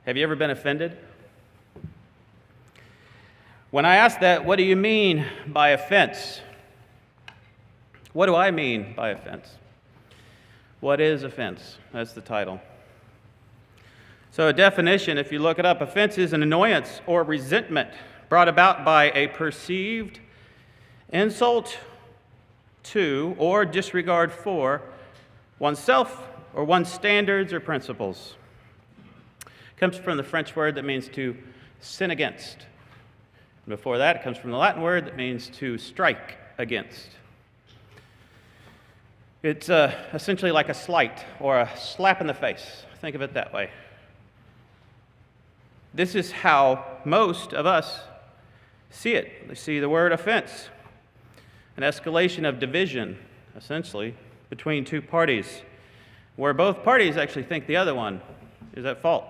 Have you ever been offended? When I ask that, what do you mean by offense? What do I mean by offense? What is offense? That's the title. So a definition, if you look it up, offense is an annoyance or resentment brought about by a perceived insult to or disregard for oneself or one's standards or principles. It comes from the French word that means to sin against. Before that, it comes from the Latin word that means to strike against. It's essentially like a slight or a slap in the face. Think of it that way. This is how most of us see it. They see the word offense, an escalation of division, essentially, between two parties, where both parties actually think the other one is at fault.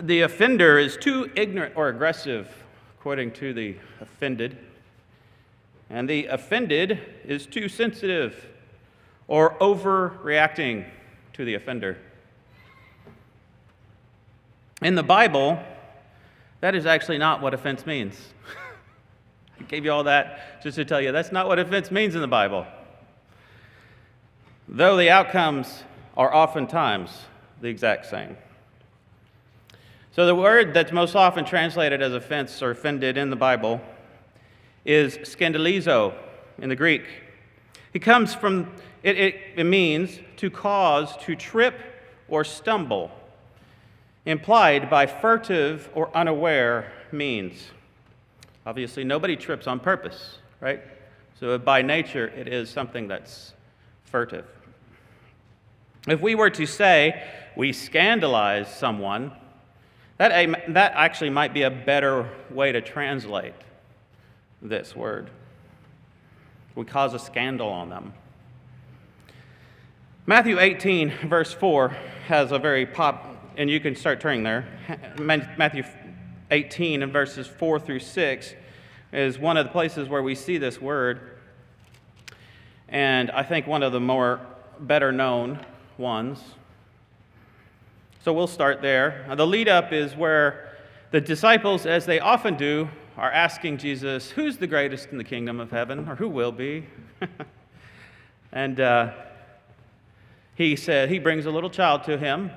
The offender is too ignorant or aggressive, according to the offended, and the offended is too sensitive or overreacting to the offender. In the Bible, that is actually not what offense means. I gave you all that just to tell you that's not what offense means in the Bible. Though the outcomes are oftentimes the exact same. So the word that's most often translated as offense or offended in the Bible is scandalizo in the Greek. It comes from, it means to cause to trip or stumble, implied by furtive or unaware means. Obviously, nobody trips on purpose, right? So by nature, it is something that's furtive. If we were to say we scandalize someone, that actually might be a better way to translate this word. We cause a scandal on them. Matthew 18, verse 4 has a very and you can start turning there. Matthew 18 and verses 4 through 6 is one of the places where we see this word. And I think one of the better known ones. So we'll start there. The lead up is where the disciples, as they often do, are asking Jesus, who's the greatest in the kingdom of heaven, or who will be? And he brings a little child to him,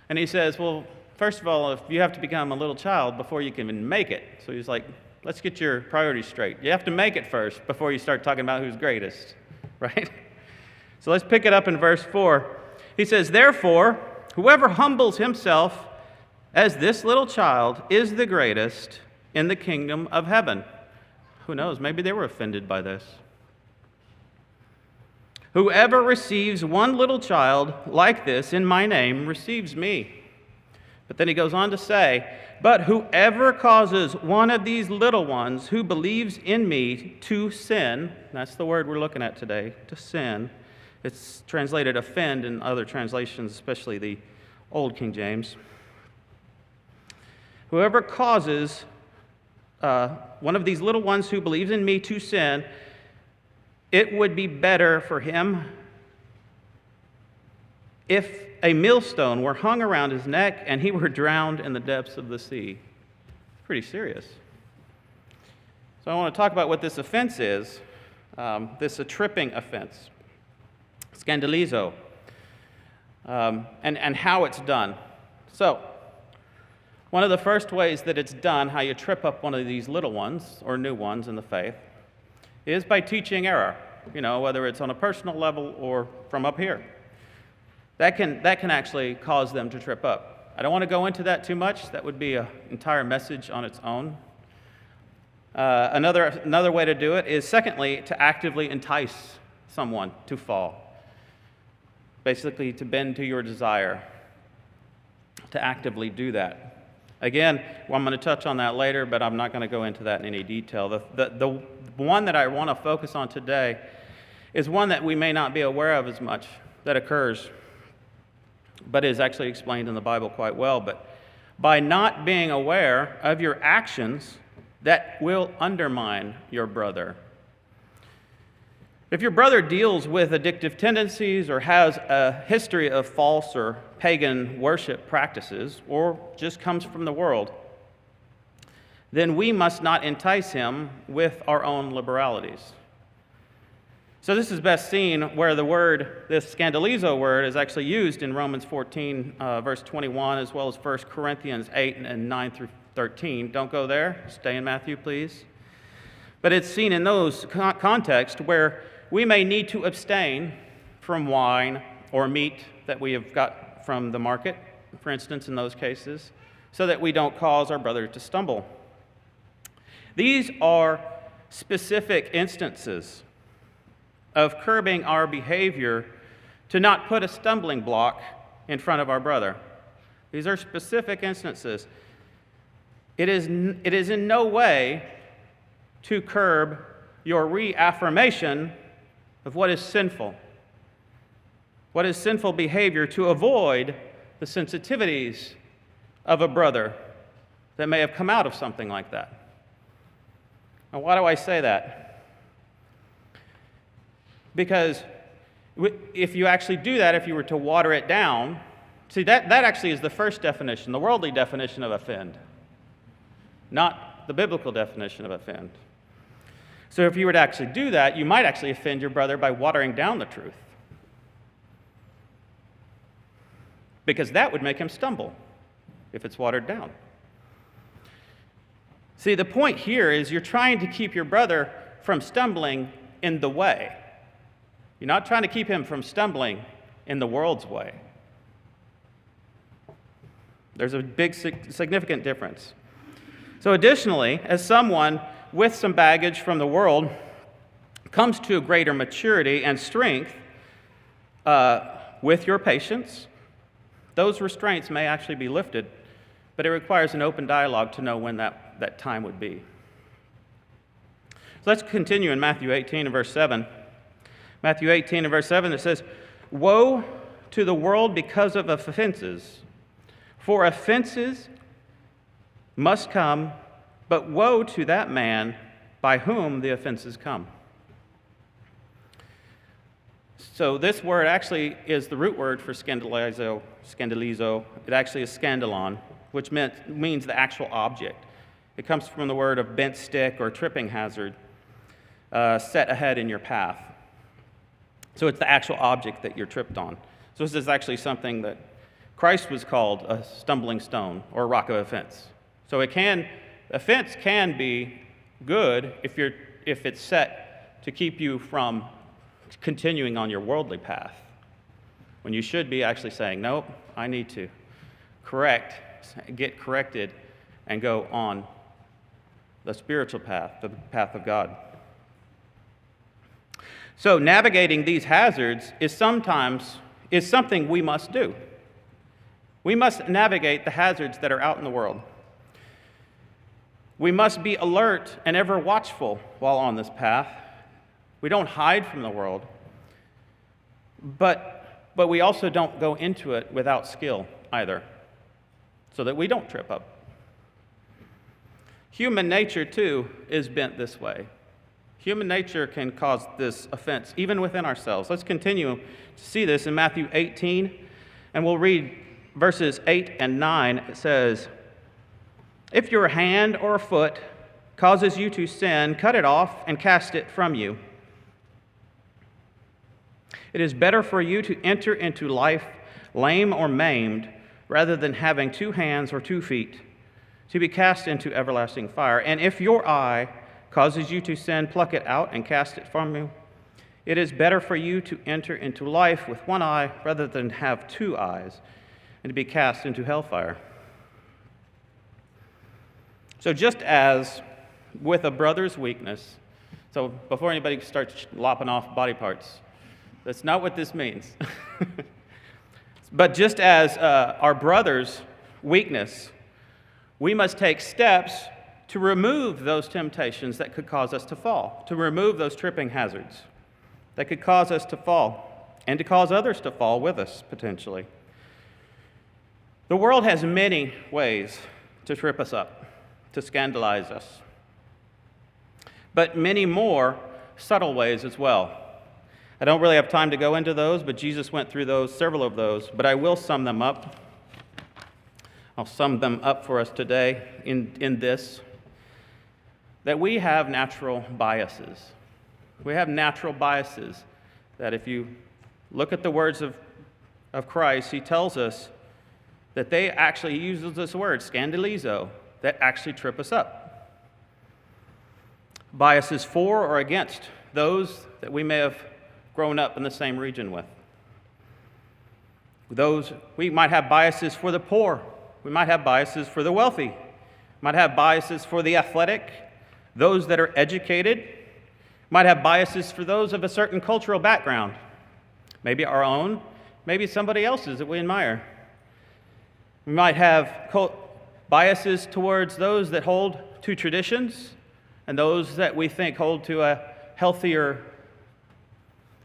and he says, well, first of all, if you have to become a little child before you can even make it. So he's like, let's get your priorities straight. You have to make it first before you start talking about who's greatest, right? So let's pick it up in verse 4. He says, therefore, whoever humbles himself as this little child is the greatest in the kingdom of heaven. Who knows? Maybe they were offended by this. Whoever receives one little child like this in my name receives me. But then he goes on to say, but whoever causes one of these little ones who believes in me to sin, that's the word we're looking at today, to sin. It's translated offend in other translations, especially the Old King James. Whoever causes one of these little ones who believes in me to sin, it would be better for him if a millstone were hung around his neck and he were drowned in the depths of the sea. Pretty serious. So I want to talk about what this offense is, this a tripping offense. Scandalizo, and how it's done. So, one of the first ways that it's done, how you trip up one of these little ones, or new ones in the faith, is by teaching error, whether it's on a personal level or from up here. That can actually cause them to trip up. I don't want to go into that too much. That would be an entire message on its own. Another way to do it is, secondly, to actively entice someone to fall. Basically, to bend to your desire, to actively do that. Again, I'm going to touch on that later, but I'm not going to go into that in any detail. The one that I want to focus on today is one that we may not be aware of as much, that occurs, but is actually explained in the Bible quite well. But by not being aware of your actions that will undermine your brother. If your brother deals with addictive tendencies or has a history of false or pagan worship practices or just comes from the world, then we must not entice him with our own liberalities. So this is best seen where this scandalizo word, is actually used in Romans 14, verse 21, as well as 1 Corinthians 8 and 9 through 13. Don't go there. Stay in Matthew, please. But it's seen in those contexts where we may need to abstain from wine or meat that we have got from the market, for instance, in those cases, so that we don't cause our brother to stumble. These are specific instances of curbing our behavior to not put a stumbling block in front of our brother. These are specific instances. It is in no way to curb your reaffirmation of what is sinful behavior, to avoid the sensitivities of a brother that may have come out of something like that. Now, why do I say that? Because if you actually do that, if you were to water it down, see, that actually is the first definition, the worldly definition of offend, not the biblical definition of offend. So if you were to actually do that, you might actually offend your brother by watering down the truth, because that would make him stumble if it's watered down. See, the point here is you're trying to keep your brother from stumbling in the way. You're not trying to keep him from stumbling in the world's way. There's a big, significant difference. So additionally, as someone with some baggage from the world comes to a greater maturity and strength with your patience, those restraints may actually be lifted, but it requires an open dialogue to know when that time would be. So let's continue in Matthew 18 and verse 7. Matthew 18 and verse 7, it says, "Woe to the world because of offenses, for offenses must come, but woe to that man by whom the offenses come." So this word actually is the root word for scandalizo. It actually is scandalon, which means the actual object. It comes from the word of bent stick or tripping hazard set ahead in your path. So it's the actual object that you're tripped on. So this is actually something that Christ was called a stumbling stone or a rock of offense. So offense can be good if it's set to keep you from continuing on your worldly path, when you should be actually saying, nope, I need to get corrected, and go on the spiritual path, the path of God. So navigating these hazards is something we must do. We must navigate the hazards that are out in the world. We must be alert and ever watchful while on this path. We don't hide from the world, but we also don't go into it without skill either, so that we don't trip up. Human nature, too, is bent this way. Human nature can cause this offense, even within ourselves. Let's continue to see this in Matthew 18, and we'll read verses 8 and 9. It says, "If your hand or foot causes you to sin, cut it off and cast it from you. It is better for you to enter into life lame or maimed, rather than having 2 hands or 2 feet, to be cast into everlasting fire. And if your eye causes you to sin, pluck it out and cast it from you. It is better for you to enter into life with 1 eye, rather than have 2 eyes, and to be cast into hellfire." So just as with a brother's weakness, so before anybody starts lopping off body parts, that's not what this means. But just as our brother's weakness, we must take steps to remove those temptations that could cause us to fall, to remove those tripping hazards that could cause us to fall, and to cause others to fall with us, potentially. The world has many ways to trip us up, to scandalize us, but many more subtle ways as well. I don't really have time to go into those, but Jesus went through those, several of those, but I will sum them up. I'll sum them up for us today in this, that we have natural biases. We have natural biases that if you look at the words of Christ, he tells us that they actually uses this word, scandalizo, that actually trip us up. Biases for or against those that we may have grown up in the same region with. Those, we might have biases for the poor. We might have biases for the wealthy. We might have biases for the athletic, those that are educated. We might have biases for those of a certain cultural background. Maybe our own, maybe somebody else's that we admire. We might have biases towards those that hold to traditions and those that we think hold to a healthier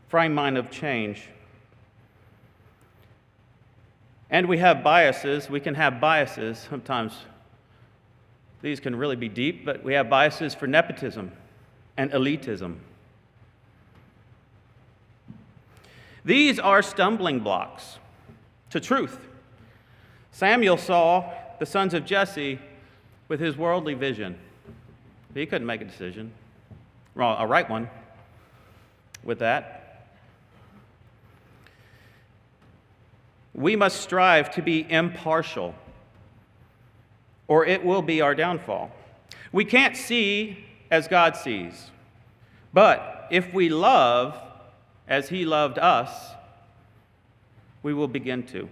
frame mind of change. And we have biases. We can have biases. Sometimes these can really be deep, but we have biases for nepotism and elitism. These are stumbling blocks to truth. Samuel saw the sons of Jesse with his worldly vision. He couldn't make a decision, well, a right one with that. We must strive to be impartial, or it will be our downfall. We can't see as God sees, but if we love as he loved us, we will begin to.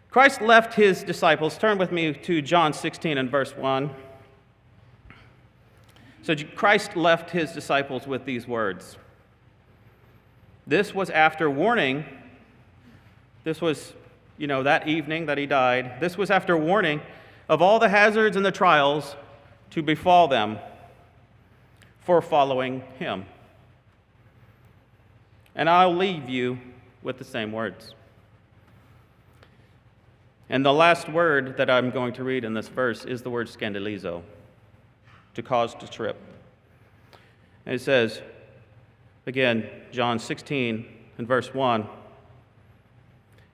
Christ left his disciples. Turn with me to John 16 and verse 1. So Christ left his disciples with these words. This was after warning. This was, that evening that he died. This was after warning of all the hazards and the trials to befall them for following him. And I'll leave you with the same words. And the last word that I'm going to read in this verse is the word scandalizo, to cause to trip. And it says, again, John 16 and verse 1,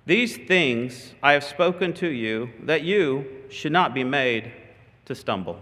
"These things I have spoken to you, that you should not be made to stumble."